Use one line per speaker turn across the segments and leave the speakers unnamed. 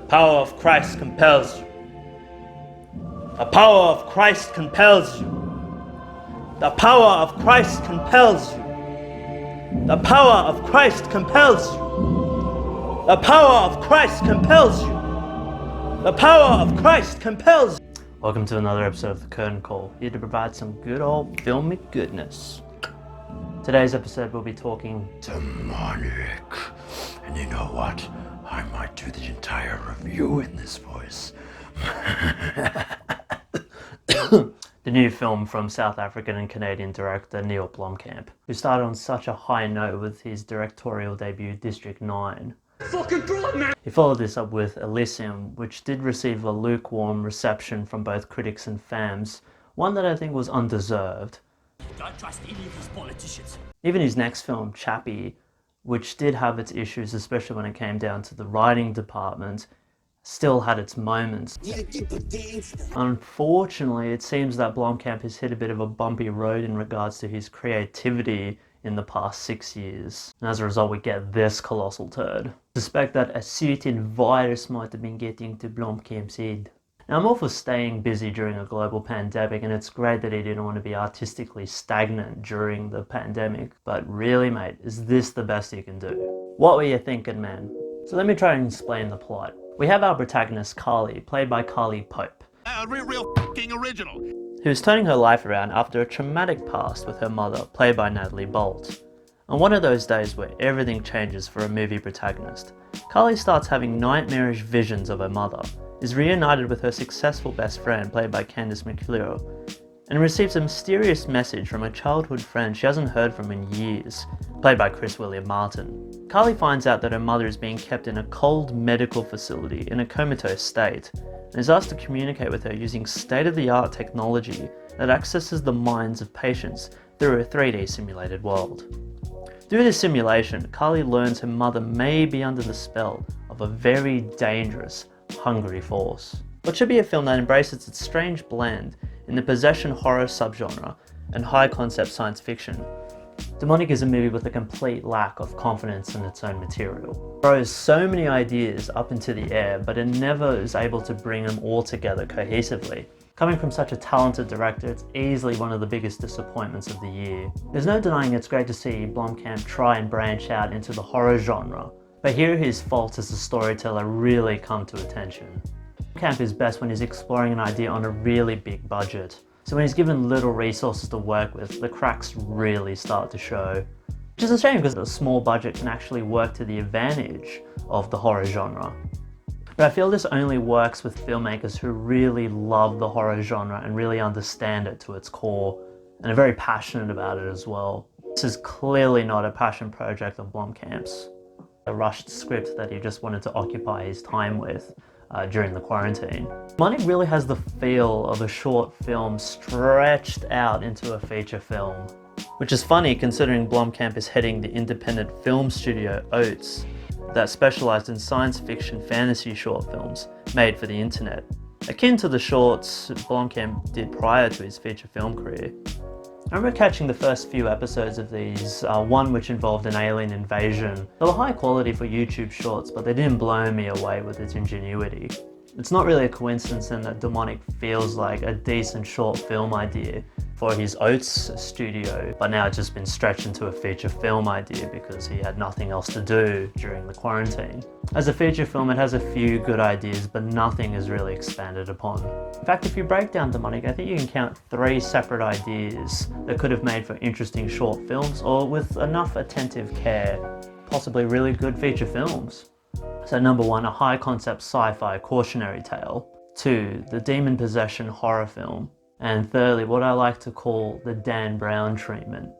power of Christ compels you. The power of Christ compels you. The power of Christ compels you. The power of Christ compels you. The power of Christ compels you. The power of Christ compels you. Welcome to another episode of The Curtain Call, here to provide some good old filmic goodness. Today's episode we'll be talking demonic. And you know what? I might do the entire review in this voice. The new film from South African and Canadian director Neill Blomkamp, who started on such a high note with his directorial debut District 9.
Fucking brilliant, man!
He followed this up with Elysium, which did receive a lukewarm reception from both critics and fans, one that I think was undeserved.
Don't trust any of these politicians.
Even his next film, Chappie, which did have its issues, especially when it came down to the writing department, still had its moments. Unfortunately, it seems that Blomkamp has hit a bit of a bumpy road in regards to his creativity in the past 6 years. And as a result, we get this colossal turd. I suspect that a certain virus might have been getting to Blomkamp's head. Now, I'm all for staying busy during a global pandemic, and it's great that he didn't want to be artistically stagnant during the pandemic. But really, mate, is this the best you can do? What were you thinking, man? So let me try and explain the plot. We have our protagonist, Carly, played by Carly Pope.
Real fucking original.
Who's turning her life around after a traumatic past with her mother, played by Nathalie Boltt. On one of those days where everything changes for a movie protagonist, Carly starts having nightmarish visions of her mother, is reunited with her successful best friend, played by Kandyse McClure, and receives a mysterious message from a childhood friend she hasn't heard from in years, played by Chris William Martin. Carly finds out that her mother is being kept in a cold medical facility in a comatose state, and is asked to communicate with her using state-of-the-art technology that accesses the minds of patients through a 3D simulated world. Through this simulation, Carly learns her mother may be under the spell of a very dangerous, hungry force. What should be a film that embraces its strange blend in the possession horror subgenre and high-concept science fiction, Demonic is a movie with a complete lack of confidence in its own material. It throws so many ideas up into the air, but it never is able to bring them all together cohesively. Coming from such a talented director, it's easily one of the biggest disappointments of the year. There's no denying it's great to see Blomkamp try and branch out into the horror genre, but here his faults as a storyteller really come to attention. Blomkamp is best when he's exploring an idea on a really big budget. So when he's given little resources to work with, the cracks really start to show. Which is a shame because a small budget can actually work to the advantage of the horror genre. But I feel this only works with filmmakers who really love the horror genre and really understand it to its core, and are very passionate about it as well. This is clearly not a passion project of Blomkamp's. A rushed script that he just wanted to occupy his time with during the quarantine. Demonic really has the feel of a short film stretched out into a feature film. Which is funny considering Blomkamp is heading the independent film studio Oats that specialized in science fiction fantasy short films made for the internet, akin to the shorts Blomkamp did prior to his feature film career. I remember catching the first few episodes of these, one which involved an alien invasion. They were high quality for YouTube shorts, but they didn't blow me away with its ingenuity. It's not really a coincidence then that Demonic feels like a decent short film idea for his Oats Studio, but now it's just been stretched into a feature film idea because he had nothing else to do during the quarantine. As a feature film, it has a few good ideas, but nothing is really expanded upon. In fact, if you break down Demonic, I think you can count 3 separate ideas that could have made for interesting short films, or with enough attentive care, possibly really good feature films. So number 1, a high concept sci-fi cautionary tale. 2, the demon possession horror film. And thirdly, what I like to call the Dan Brown treatment.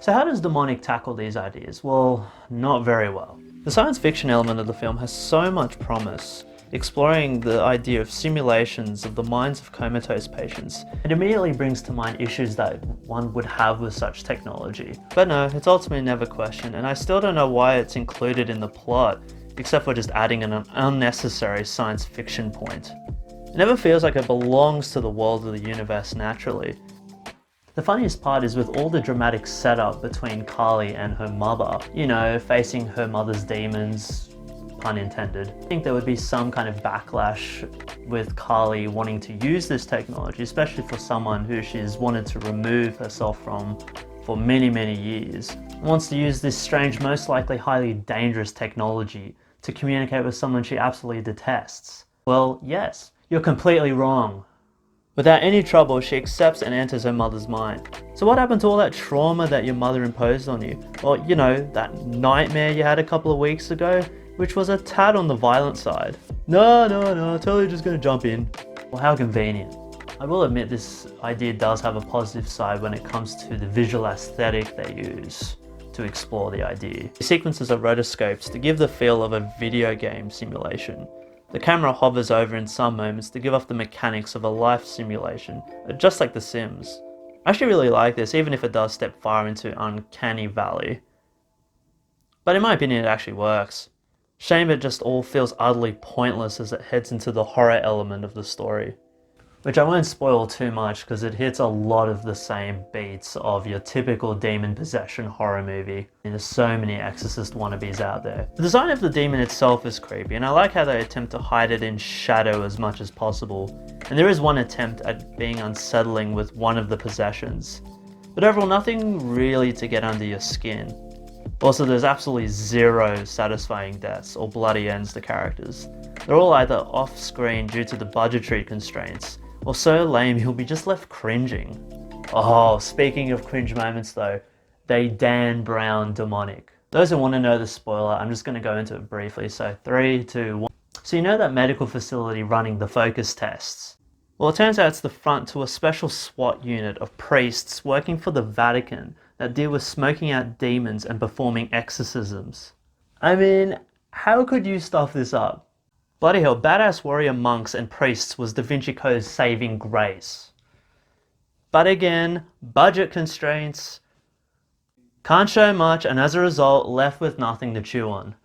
So how does Demonic tackle these ideas? Well, not very well. The science fiction element of the film has so much promise, exploring the idea of simulations of the minds of comatose patients. It immediately brings to mind issues that one would have with such technology. But no, it's ultimately never questioned, and I still don't know why it's included in the plot, except for just adding an unnecessary science fiction point. It never feels like it belongs to the world of the universe naturally. The funniest part is with all the dramatic setup between Carly and her mother, you know, facing her mother's demons, pun intended. I think there would be some kind of backlash with Carly wanting to use this technology, especially for someone who she's wanted to remove herself from for many, many years. Wants to use this strange, most likely highly dangerous technology to communicate with someone she absolutely detests. Well, yes, you're completely wrong. Without any trouble, she accepts and enters her mother's mind. So what happened to all that trauma that your mother imposed on you? Well, you know, that nightmare you had a couple of weeks ago, which was a tad on the violent side. No, totally just gonna jump in. Well, how convenient. I will admit this idea does have a positive side when it comes to the visual aesthetic they use to explore the idea. The sequences are rotoscoped to give the feel of a video game simulation. The camera hovers over in some moments to give off the mechanics of a life simulation, just like The Sims. I actually really like this, even if it does step far into uncanny valley. But in my opinion, it actually works. Shame it just all feels utterly pointless as it heads into the horror element of the story. Which I won't spoil too much because it hits a lot of the same beats of your typical demon possession horror movie. And there's so many exorcist wannabes out there. The design of the demon itself is creepy, and I like how they attempt to hide it in shadow as much as possible. And there is one attempt at being unsettling with one of the possessions. But overall, nothing really to get under your skin. Also, there's absolutely zero satisfying deaths or bloody ends to characters. They're all either off-screen due to the budgetary constraints, or so lame you'll be just left cringing. Oh, speaking of cringe moments though, they Dan Brown Demonic. Those who want to know the spoiler, I'm just going to go into it briefly, so 3, 2, 1. So you know that medical facility running the focus tests? Well, it turns out it's the front to a special SWAT unit of priests working for the Vatican that deal with smoking out demons and performing exorcisms. I mean, how could you stuff this up? Bloody hell, badass warrior monks and priests was Da Vinci Code's saving grace. But again, budget constraints. Can't show much, and as a result, left with nothing to chew on.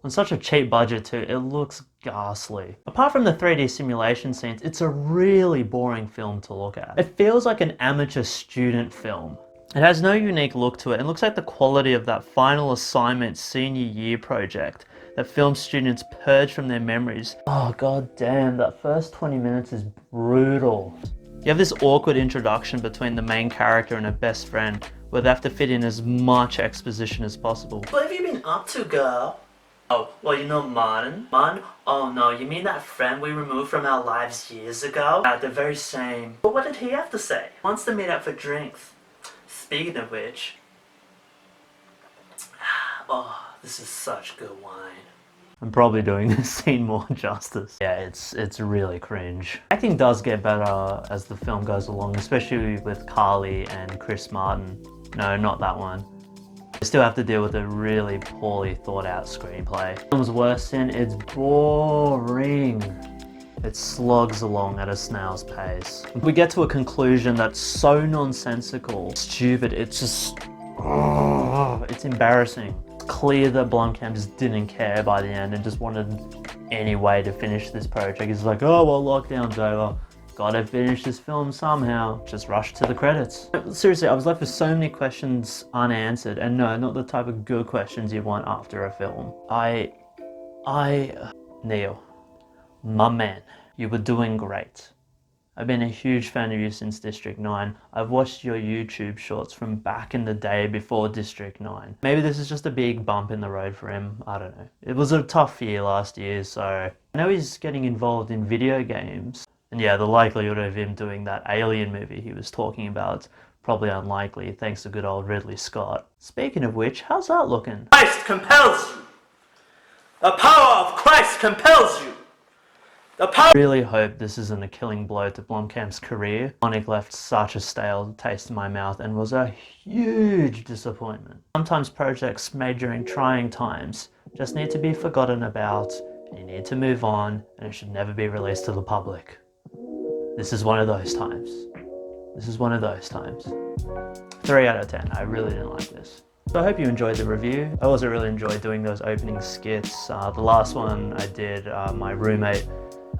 On such a cheap budget too, it looks ghastly. Apart from the 3D simulation scenes, it's a really boring film to look at. It feels like an amateur student film. It has no unique look to it, and looks like the quality of that final assignment senior year project that film students purge from their memories. Oh god damn, that first 20 minutes is brutal. You have this awkward introduction between the main character and her best friend, where they have to fit in as much exposition as possible. What have you been up to, girl? Oh, well, you know Martin? Martin? Oh no, you mean that friend we removed from our lives years ago? The very same. But what did he have to say? Wants to meet up for drinks. Speaking of which... Oh, this is such good wine. I'm probably doing this scene more justice. Yeah, it's really cringe. Acting does get better as the film goes along, especially with Carly and Chris Martin. No, not that one. They still have to deal with a really poorly thought out screenplay. The film's worst sin, it's boring. It slogs along at a snail's pace. We get to a conclusion that's so nonsensical, stupid, it's just... it's embarrassing. It's clear that Blomkamp just didn't care by the end and just wanted any way to finish this project. He's like, oh well, lockdown's over. Gotta finish this film somehow. Just rush to the credits. Seriously, I was left with so many questions unanswered, and no, not the type of good questions you want after a film. Neill, my man, you were doing great. I've been a huge fan of you since District 9. I've watched your YouTube shorts from back in the day before District 9. Maybe this is just a big bump in the road for him, I don't know. It was a tough year last year, so... I know he's getting involved in video games. And yeah, the likelihood of him doing that Alien movie he was talking about, probably unlikely, thanks to good old Ridley Scott. Speaking of which, how's that looking? Christ compels you! The power of Christ compels you! I really hope this isn't a killing blow to Blomkamp's career. Demonic left such a stale taste in my mouth and was a huge disappointment. Sometimes projects made during trying times just need to be forgotten about, and you need to move on, and it should never be released to the public. This is one of those times. This is one of those times. 3 out of 10, I really didn't like this. So I hope you enjoyed the review. I also really enjoyed doing those opening skits. The last one I did, my roommate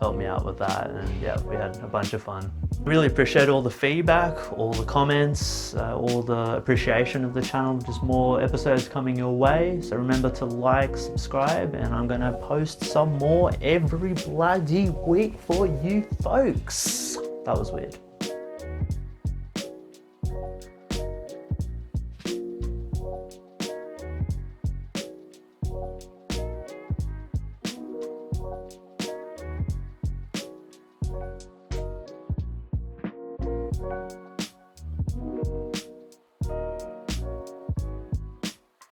helped me out with that, and yeah, we had a bunch of fun. Really appreciate all the feedback, all the comments, all the appreciation of the channel. Just more episodes coming your way, so remember to like, subscribe, and I'm gonna post some more every bloody week for you folks. That was weird.